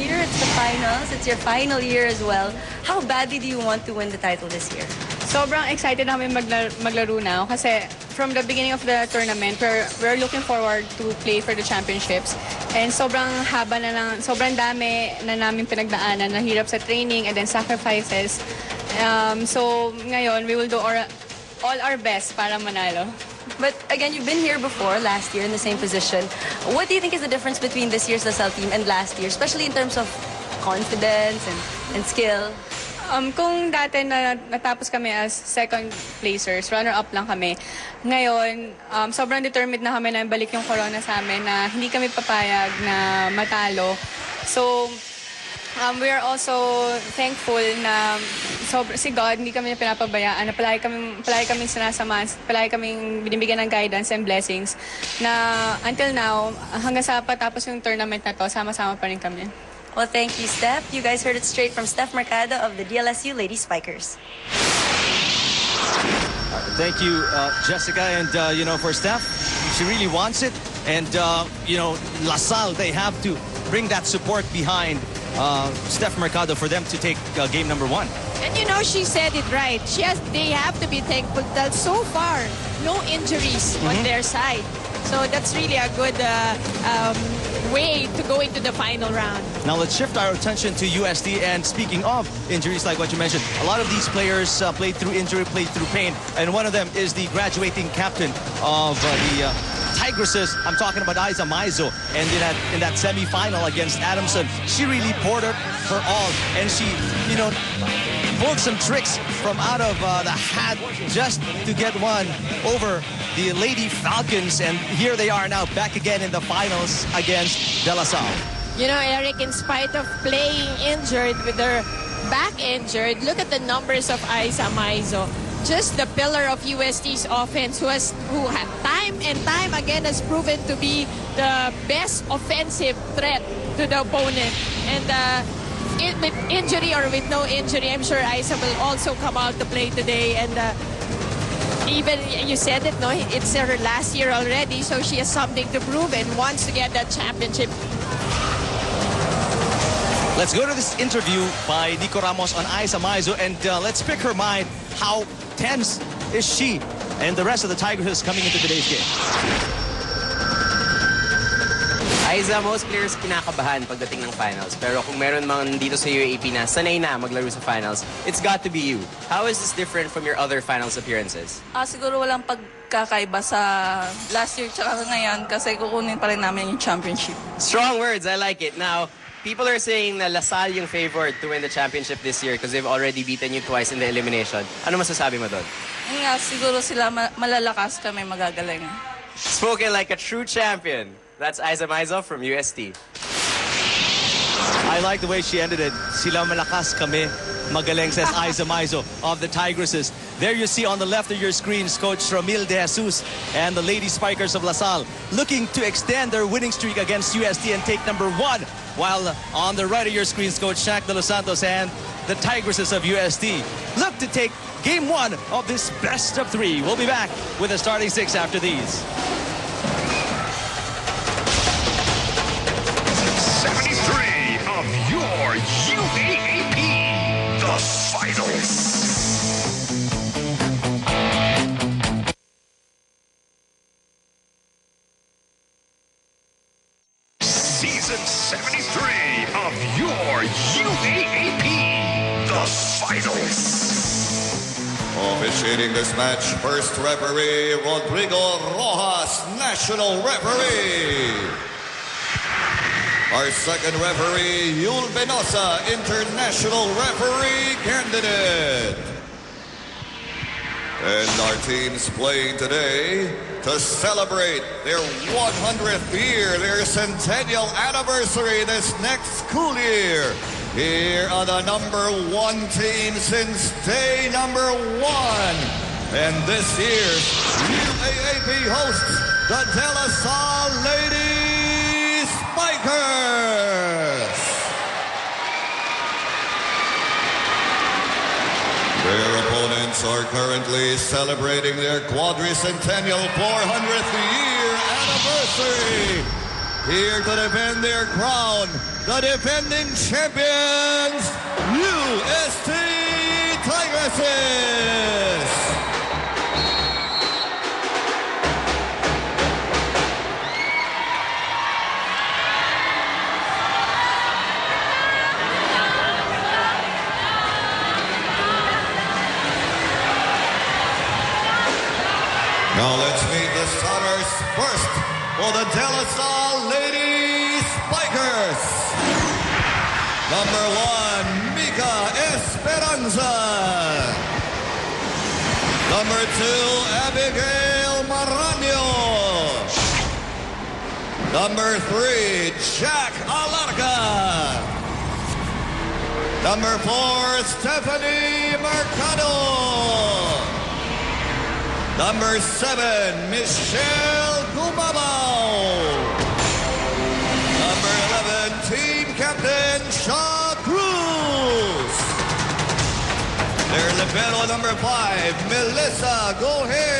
year. It's the finals. It's your final year as well. How badly do you want to win the title this year? Sobrang excited na kami maglaro na kasi from the beginning of the tournament, we're looking forward to play for the championships. And sobrang haba na lang, sobrang dami na namin pinagdaanan, nahirap sa training and then sacrifices. So ngayon, we will do all our best para manalo. But again, you've been here before, last year, in the same position. What do you think is the difference between this year's LaSalle team and last year, especially in terms of confidence and skill? Kung dati natapos kami as second placers, runner-up lang kami. Ngayon, sobrang determined na kami na balik yung corona sa amin na hindi kami papayag na matalo. So, we are also thankful na si God hindi kami pinapabayaan, na palagi kaming sinasamahan, palagi kaming binibigyan ng guidance and blessings na until now, hanggang sa patapos yung tournament na to, sama-sama pa rin kami. Well, thank you, Steph. You guys heard it straight from Steph Mercado of the DLSU Lady Spikers. Thank you, Jessica. And, for Steph, she really wants it. And, LaSalle, they have to bring that support behind Steph Mercado for them to take game number 1. And, she said it right. They have to be thankful that so far, no injuries on their side. So that's really a good way to go into the final round. Now let's shift our attention to UST. And speaking of injuries, like what you mentioned, a lot of these players played through injury, played through pain. And one of them is the graduating captain of the Tigresses. I'm talking about Isa Maizo. And in that semi-final against Adamson, she really poured her all. And she, pulled some tricks from out of the hat just to get one over the Lady Falcons. And here they are now back again in the finals against De La Salle. Eric, in spite of playing injured with her back injured, look at the numbers of Isa Maizo. Just the pillar of UST's offense who time and time again has proven to be the best offensive threat to the opponent. And with injury or with no injury, I'm sure Isa will also come out to play today. And even you said it, no, it's her last year already, so she has something to prove and wants to get that championship. Let's go to this interview by Nico Ramos on Isa Maizo, and let's pick her mind. How tense is she and the rest of the Tigresses coming into today's game? Isa, most players kinakabahan pagdating ng finals. Pero kung meron mga dito sa UAAP na sanay na maglaro sa finals, it's got to be you. How is this different from your other finals appearances? Siguro walang pagkakaiba sa last year tsaka ngayon kasi kukunin pa rin namin yung championship. Strong words, I like it. Now, people are saying na LaSalle yung favored to win the championship this year because they've already beaten you twice in the elimination. Ano masasabi mo doon? Nga, siguro sila malalakas kami magagaling. Spoken like a true champion. That's Isa Maizo from UST. I like the way she ended it. Sila malakas kami magaling, says Isa Maizo of the Tigresses. There you see on the left of your screens Coach Ramil De Jesus and the Lady Spikers of LaSalle looking to extend their winning streak against UST and take number 1. While on the right of your screens, Coach Shaq De Los Santos and the Tigresses of UST look to take game 1 of this best of 3. We'll be back with the starting 6 after these. 73 of your UAAP, the finals. Season 73 of your UAAP, the finals. Officiating this match, first referee, Rodrigo Rojas, national referee. Our second referee, Yul Benosa, international referee candidate. And our teams playing today to celebrate their 100th year, their centennial anniversary this next school year. Here are the #1 team since day #1. And this year's UAAP hosts, the De La Salle Lady Spikers. Their opponents are currently celebrating their quadricentennial 400th year anniversary. here to defend their crown, the defending champions, UST Tigresses. Now let's meet the starters first for the DLSU Lady Spikers. Number 1, Mika Esperanza. Number 2, Abigail Marano. Number 3, Jack Alarca. Number 4, Stephanie Mercado. Number 7, Michelle Gumabao. Number 11, Team Captain Shaw Cruz. Their libero number 5, Melissa Gohe.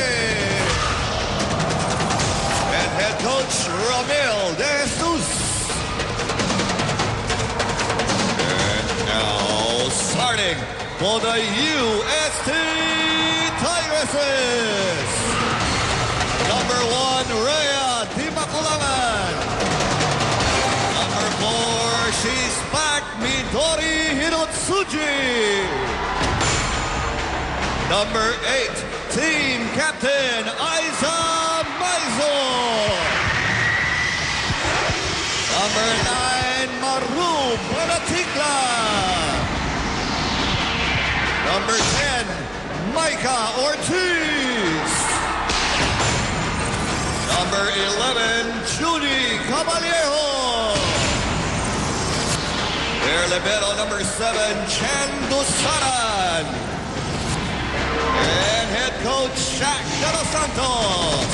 And head coach Romel De Jesus. And now starting for the UST Tigresses. Number 1, Rhea Dimakulangan. Number 4, she's back, Midori Hirotsuji. Number 8, Team Captain Aiza Maizo. Number 9, Maru Panatigla. Number 10, Micah Ortiz. Number 11, Judy Caballero. Their libero number 7, Chen Dusaran. And head coach Shaq De Los Santos.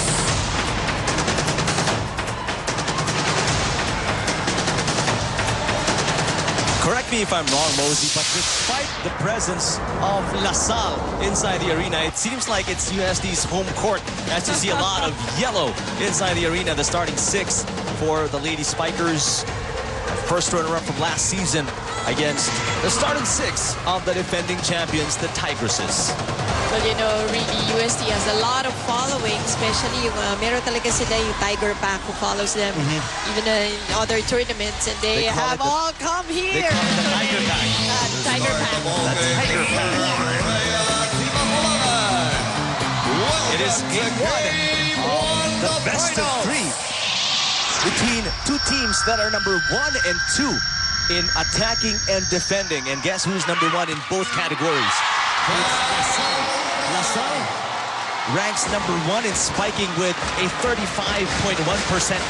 Correct me if I'm wrong, Mosey, but despite the presence of LaSalle inside the arena, it seems like it's UST's home court as you see a lot of yellow inside the arena. The starting 6 for the Lady Spikers. First runner-up from last season against the starting 6 of the defending champions, the Tigresses. Well, you know, really, UST has a lot of following, especially yung meron talaga sila yung Tiger Pack who follows them even in other tournaments, and they have all come here. They call it the Tiger Pack. Tiger Pack. The Tiger Pack. It is game 1 of the best of 3 between two teams that are number 1 and 2 in attacking and defending. And guess who's number 1 in both categories? LaSalle ranks number 1 in spiking with a 35.1%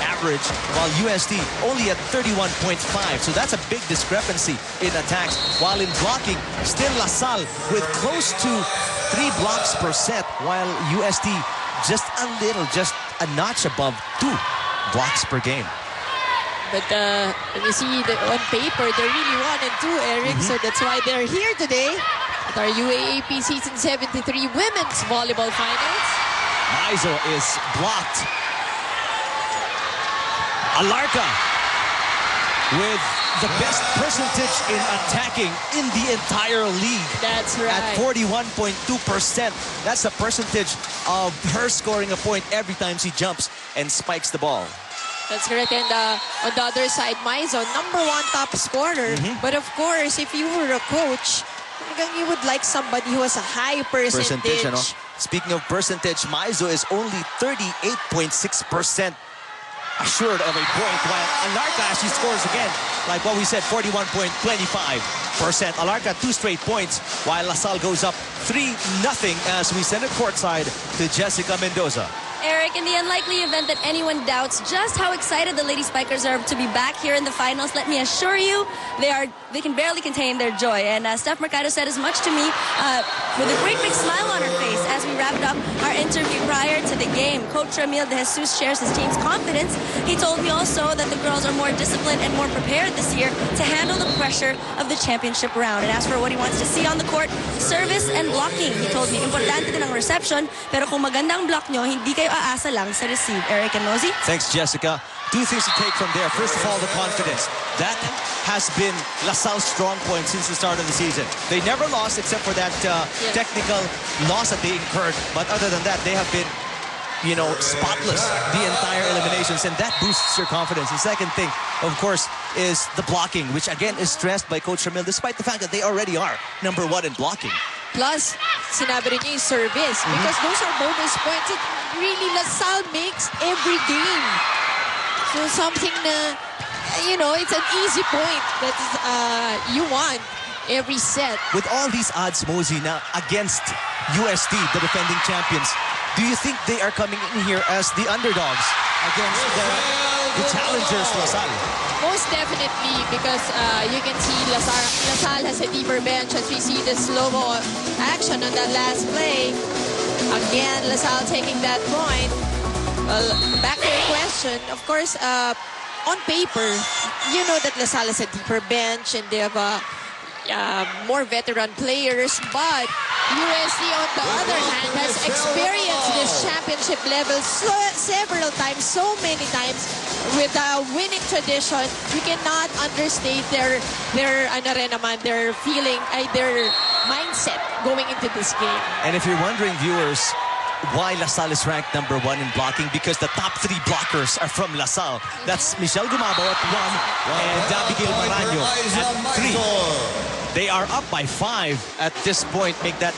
average, while UST only at 31.5. So that's a big discrepancy in attacks. While in blocking, still LaSalle with close to 3 blocks per set, while UST just a little, just a notch above 2 blocks per game. But when you see on paper, they're really 1 and 2, Eric. So that's why they're here today at our UAAP Season 73 Women's Volleyball Finals. Maizo is blocked. Alarca with the best percentage in attacking in the entire league. That's right. At 41.2%. That's the percentage of her scoring a point every time she jumps and spikes the ball. That's correct. And on the other side, Maizo, number 1 top scorer. But of course, if you were a coach, you would like somebody who has a high percentage. Ano? Speaking of percentage, Maizo is only 38.6% assured of a point, while Alarca, she scores again, like what we said, 41.25%. Alarca 2 straight points, while LaSalle goes up 3-0 as we send it courtside to Jessica Mendoza. Eric, in the unlikely event that anyone doubts just how excited the Lady Spikers are to be back here in the finals, let me assure you, they can barely contain their joy. And Steph Mercado said as much to me with a great big smile on her face as we wrapped up our interview prior to the game. Coach Ramil De Jesus shares his team's confidence. He told me also that the girls are more disciplined and more prepared this year to handle the pressure of the championship round. And as for what he wants to see on the court, service and blocking. He told me, importante din ang reception, pero kung maganda ang block nyo, hindi kayo aasa lang sa receive. Eric and Mosey? Thanks, Jessica. two things to take from there. First of all, the confidence. That has been LaSalle's strong point since the start of the season. They never lost except for that technical loss that they incurred. But other than that, they have been, you know, spotless the entire eliminations, and that boosts your confidence. The second thing, of course, is the blocking, which again is stressed by Coach Ramil, despite the fact that they already are #1 in blocking. Plus, sinabi rin niya yung service. Because those are bonus points that really LaSalle makes every game. So something na, you know, it's an easy point that you want every set. With all these odds, Mosey, now against UST, the defending champions, do you think they are coming in here as the underdogs against the challengers, LaSalle? Most definitely, because you can see LaSalle has a deeper bench as we see the slow-mo action on that last play. Again, LaSalle taking that point. Well, back to your question, of course, on paper, you know that LaSalle has a deeper bench and they have more veteran players, but UST, on the other hand, has experienced this championship level several times, so many times, with a winning tradition. You cannot understate their feeling, their mindset going into this game. And if you're wondering, viewers, why LaSalle is ranked #1 in blocking, because the top 3 blockers are from LaSalle. That's Michelle Gumabo at 1 and Abigail Maranyo at 3. They are up by 5 at this point. Make that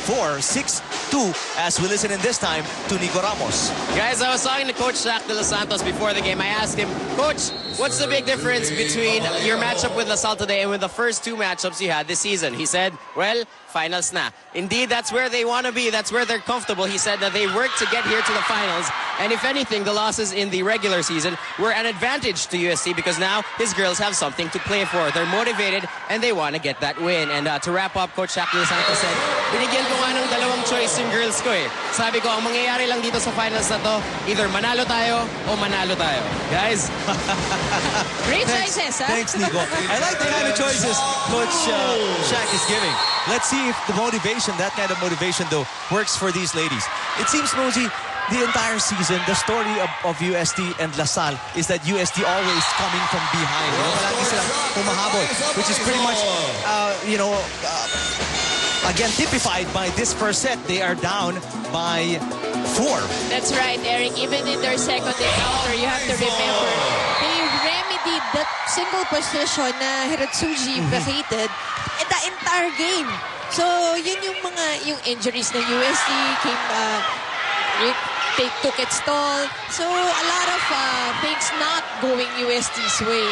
4, 6-2 as we listen in this time to Nico Ramos. Guys, I was talking to Coach Shaq de Los Santos before the game. I asked him, Coach, what's the big difference between your matchup with LaSalle today and with the first 2 matchups you had this season? He said, well, finals na. Indeed, that's where they want to be. That's where they're comfortable. He said that they worked to get here to the finals. And if anything, the losses in the regular season were an advantage to UST because now his girls have something to play for. They're motivated and they want to get that win. And to wrap up, Coach Shaq de Los Santos said, binigyan ko nga ng dalawang choice yung girls ko eh. Sabi ko, ang mangyayari lang dito sa finals na to, either manalo tayo o manalo tayo. Guys. Great choices, huh? Thanks, Nico. I like the kind of choices Coach Shaq is giving. Let's see if the motivation, that kind of motivation though, works for these ladies. It seems, Mosey, the entire season, the story of UST and LaSalle is that UST always coming from behind. Palagi silang humahabol, which is pretty much, again, typified by this first set. They are down by 4. That's right, Eric. Even in their second encounter, you have to remember, they remedied that single position na Hiratsuji vacated the entire game. So, yun yung yung injuries na UST came, they took its toll. So, a lot of things not going UST's way.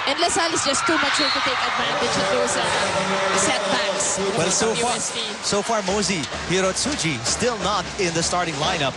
And LaSalle is just too mature to take advantage of those setbacks. Well, so far, Mosey, Hiratsuji still not in the starting lineup.